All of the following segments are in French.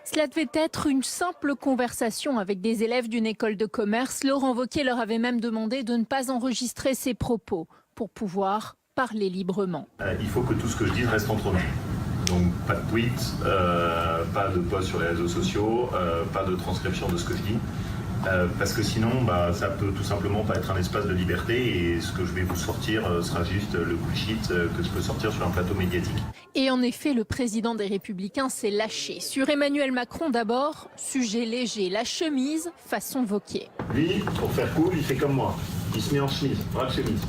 Cela devait être une simple conversation avec des élèves d'une école de commerce. Laurent Wauquiez leur avait même demandé de ne pas enregistrer ses propos pour pouvoir parler librement. Il faut que tout ce que je dise reste entre nous. Donc pas de tweets, pas de posts sur les réseaux sociaux, pas de transcription de ce que je dis. Parce que sinon, ça peut tout simplement pas être un espace de liberté et ce que je vais vous sortir sera juste le bullshit que je peux sortir sur un plateau médiatique. Et en effet, le président des Républicains s'est lâché. Sur Emmanuel Macron d'abord, sujet léger, la chemise façon Wauquiez. Lui, pour faire cool, il fait comme moi. Il se met en chemise, bras de chemise.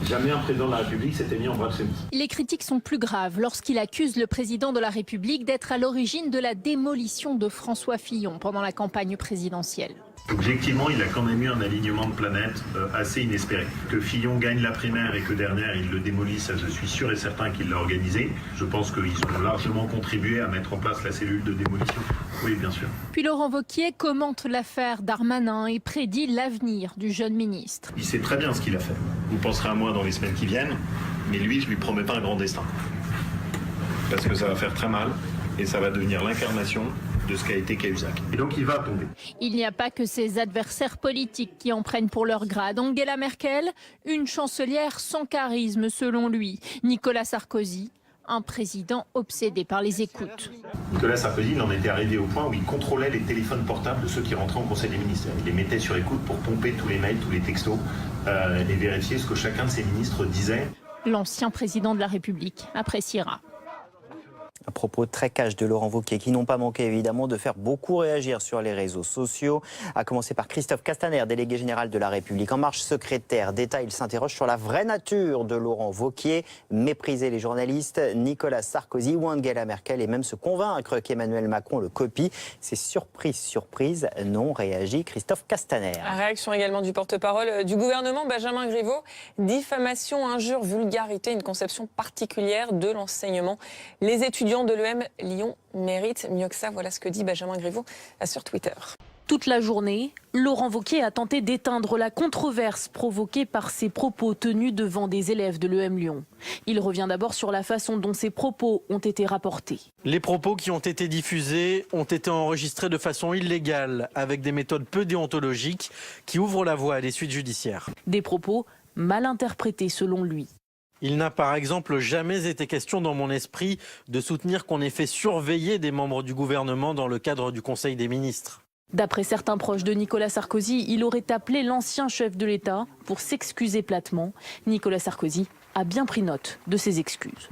Jamais un président de la République s'était mis en bras de chemise. Les critiques sont plus graves lorsqu'il accuse le président de la République d'être à l'origine de la démolition de François Fillon pendant la campagne présidentielle. Objectivement, il a quand même eu un alignement de planètes assez inespéré. Que Fillon gagne la primaire et que derrière il le démolisse, je suis sûr et certain qu'il l'a organisé. Je pense qu'ils ont largement contribué à mettre en place la cellule de démolition. Oui, bien sûr. Puis Laurent Wauquiez commente l'affaire Darmanin et prédit l'avenir du jeune ministre. Il sait très bien ce qu'il a fait. Vous penserez à moi dans les semaines qui viennent, mais lui, je lui promets pas un grand destin. Parce que ça va faire très mal et ça va devenir l'incarnation de ce qu'a été Cahuzac. Et donc il va tomber. Il n'y a pas que ses adversaires politiques qui en prennent pour leur grade. Angela Merkel, une chancelière sans charisme selon lui. Nicolas Sarkozy, un président obsédé par les écoutes. Nicolas Sarkozy, il en était arrivé au point où il contrôlait les téléphones portables de ceux qui rentraient au Conseil des ministres. Il les mettait sur écoute pour pomper tous les mails, tous les textos et vérifier ce que chacun de ses ministres disait. L'ancien président de la République appréciera. À propos très cash de Laurent Wauquiez, qui n'ont pas manqué évidemment de faire beaucoup réagir sur les réseaux sociaux, à commencer par Christophe Castaner, délégué général de La République En Marche, secrétaire d'État. Il s'interroge sur la vraie nature de Laurent Wauquiez, mépriser les journalistes, Nicolas Sarkozy ou Angela Merkel, et même se convaincre qu'Emmanuel Macron le copie. C'est surprise, non, réagit Christophe Castaner. Réaction également du porte-parole du gouvernement, Benjamin Griveaux. Diffamation, injure, vulgarité, une conception particulière de l'enseignement. Les étudiants de l'EM Lyon méritent mieux que ça. Voilà ce que dit Benjamin Griveaux sur Twitter. Toute la journée, Laurent Wauquiez a tenté d'éteindre la controverse provoquée par ses propos tenus devant des élèves de l'EM Lyon. Il revient d'abord sur la façon dont ces propos ont été rapportés. Les propos qui ont été diffusés ont été enregistrés de façon illégale, avec des méthodes peu déontologiques qui ouvrent la voie à des suites judiciaires. Des propos mal interprétés selon lui. Il n'a par exemple jamais été question dans mon esprit de soutenir qu'on ait fait surveiller des membres du gouvernement dans le cadre du Conseil des ministres. D'après certains proches de Nicolas Sarkozy, il aurait appelé l'ancien chef de l'État pour s'excuser platement. Nicolas Sarkozy a bien pris note de ses excuses.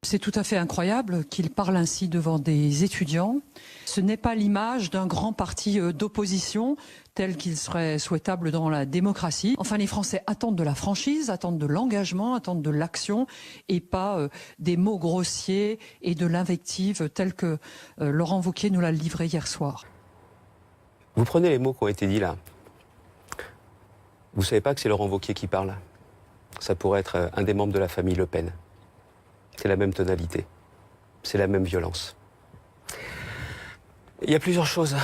C'est tout à fait incroyable qu'il parle ainsi devant des étudiants. Ce n'est pas l'image d'un grand parti d'opposition tel qu'il serait souhaitable dans la démocratie. Enfin, les Français attendent de la franchise, attendent de l'engagement, attendent de l'action et pas des mots grossiers et de l'invective telle que Laurent Wauquiez nous l'a livré hier soir. Vous prenez les mots qui ont été dits là. Vous savez pas que c'est Laurent Wauquiez qui parle. Ça pourrait être un des membres de la famille Le Pen. C'est la même tonalité. C'est la même violence. Il y a plusieurs choses.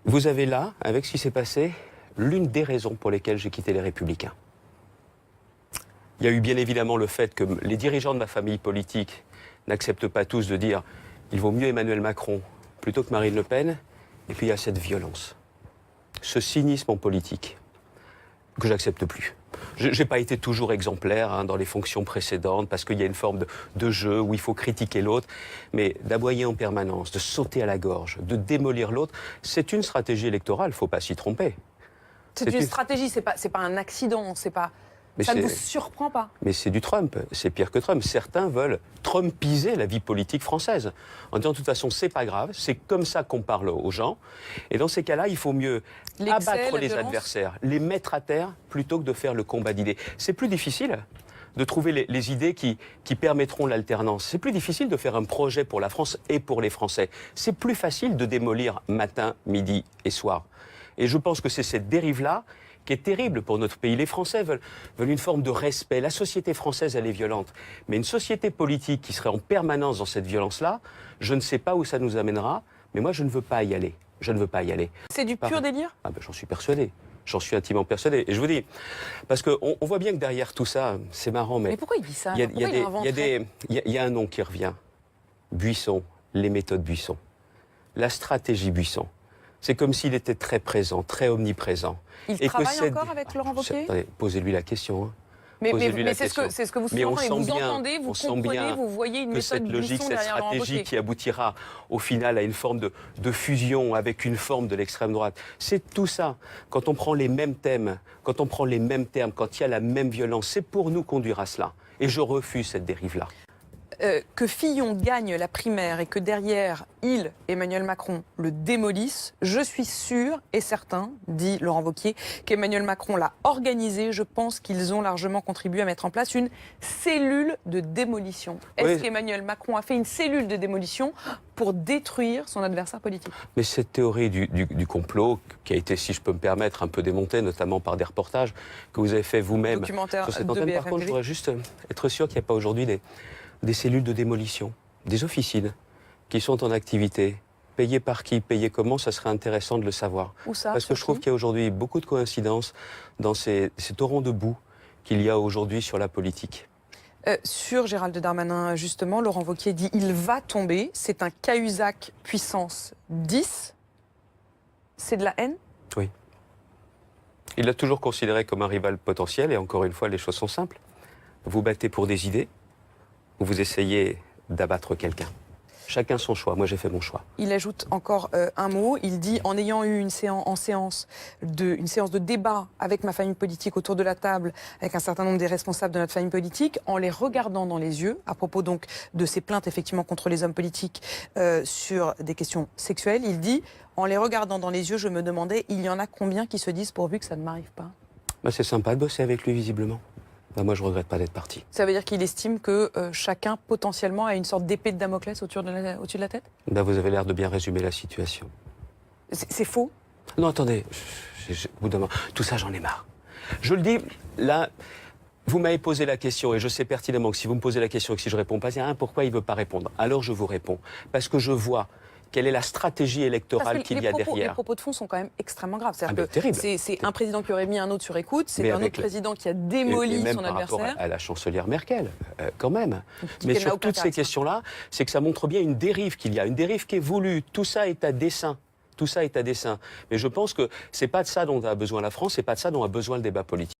Vous avez là, avec ce qui s'est passé, l'une des raisons pour lesquelles j'ai quitté les Républicains. Il y a eu bien évidemment le fait que les dirigeants de ma famille politique n'acceptent pas tous de dire il vaut mieux Emmanuel Macron plutôt que Marine Le Pen. Et puis il y a cette violence, ce cynisme en politique que j'accepte plus. Je n'ai pas été toujours exemplaire dans les fonctions précédentes parce qu'il y a une forme de jeu où il faut critiquer l'autre. Mais d'aboyer en permanence, de sauter à la gorge, de démolir l'autre, c'est une stratégie électorale, il ne faut pas s'y tromper. C'est une stratégie, c'est pas un accident, c'est pas... Ça ne vous surprend pas? Mais c'est du Trump, c'est pire que Trump. Certains veulent trumpiser la vie politique française. En disant de toute façon, c'est pas grave, c'est comme ça qu'on parle aux gens. Et dans ces cas-là, il faut mieux abattre les adversaires, les mettre à terre, plutôt que de faire le combat d'idées. C'est plus difficile de trouver les idées qui permettront l'alternance. C'est plus difficile de faire un projet pour la France et pour les Français. C'est plus facile de démolir matin, midi et soir. Et je pense que c'est cette dérive-là qui est terrible pour notre pays. Les Français veulent une forme de respect. La société française, elle est violente. Mais une société politique qui serait en permanence dans cette violence-là, je ne sais pas où ça nous amènera, mais moi, je ne veux pas y aller. Je ne veux pas y aller. C'est du pur délire? J'en suis persuadé. J'en suis intimement persuadé. Et je vous dis, parce qu'on voit bien que derrière tout ça, c'est marrant, mais... Mais pourquoi il dit ça? Il y a un nom qui revient. Buisson, les méthodes Buisson, la stratégie Buisson. C'est comme s'il était très présent, très omniprésent. Il travaille encore avec Laurent Wauquiez ? Attendez, posez-lui la question. Hein. Mais c'est ce que vous Mais on souvent, sent vous bien, entendez, vous comprenez, vous voyez une que méthode cette logique, Buisson cette derrière Laurent stratégie Wauquiez. qui aboutira au final à une forme de fusion avec une forme de l'extrême droite, c'est tout ça. Quand on prend les mêmes thèmes, quand on prend les mêmes termes, quand il y a la même violence, c'est pour nous conduire à cela. Et je refuse cette dérive-là. Que Fillon gagne la primaire et que derrière, Emmanuel Macron, le démolisse, je suis sûr et certain, dit Laurent Wauquiez, qu'Emmanuel Macron l'a organisé. Je pense qu'ils ont largement contribué à mettre en place une cellule de démolition. Est-ce qu'Emmanuel Macron a fait une cellule de démolition pour détruire son adversaire politique? Mais cette théorie du complot, qui a été, si je peux me permettre, un peu démontée, notamment par des reportages que vous avez fait vous-même sur cette antenne. Par contre, je voudrais juste être sûr qu'il n'y a pas aujourd'hui des cellules de démolition, des officines qui sont en activité. Payées par qui, payées comment, ça serait intéressant de le savoir. Où ça, parce que je trouve qu'il y a aujourd'hui beaucoup de coïncidences dans ces torrents de boue qu'il y a aujourd'hui sur la politique. Sur Gérald Darmanin, justement, Laurent Wauquiez dit « il va tomber ». C'est un Cahuzac puissance 10. C'est de la haine? Oui. Il l'a toujours considéré comme un rival potentiel, et encore une fois, les choses sont simples. Vous battez pour des idées, ou vous essayez d'abattre quelqu'un. Chacun son choix. Moi, j'ai fait mon choix. Il ajoute encore un mot. Il dit, en ayant eu une séance de débat avec ma famille politique autour de la table, avec un certain nombre des responsables de notre famille politique, en les regardant dans les yeux, à propos donc de ces plaintes effectivement contre les hommes politiques sur des questions sexuelles, il dit, en les regardant dans les yeux, je me demandais, il y en a combien qui se disent pourvu que ça ne m'arrive pas? Bah, c'est sympa de bosser avec lui, visiblement. Ben moi, je ne regrette pas d'être parti. Ça veut dire qu'il estime que chacun, potentiellement, a une sorte d'épée de Damoclès au-dessus de la tête? Ben, vous avez l'air de bien résumer la situation. C'est faux? Non, attendez. Au bout d'un moment, tout ça, j'en ai marre. Je le dis, là, vous m'avez posé la question, et je sais pertinemment que si vous me posez la question et que si je ne réponds pas, c'est pourquoi il ne veut pas répondre. Alors, je vous réponds. Parce que je vois quelle est la stratégie électorale qu'il y a derrière. Les propos de fond sont quand même extrêmement graves. Terrible. C'est un président qui aurait mis un autre sur écoute, c'est un autre président qui a démoli son adversaire. Par rapport à la chancelière Merkel, quand même. Mais sur toutes ces questions-là, c'est que ça montre bien une dérive qu'il y a, une dérive qui est voulue. Tout ça est à dessein. Tout ça est à dessein. Mais je pense que c'est pas de ça dont a besoin la France, c'est pas de ça dont a besoin le débat politique.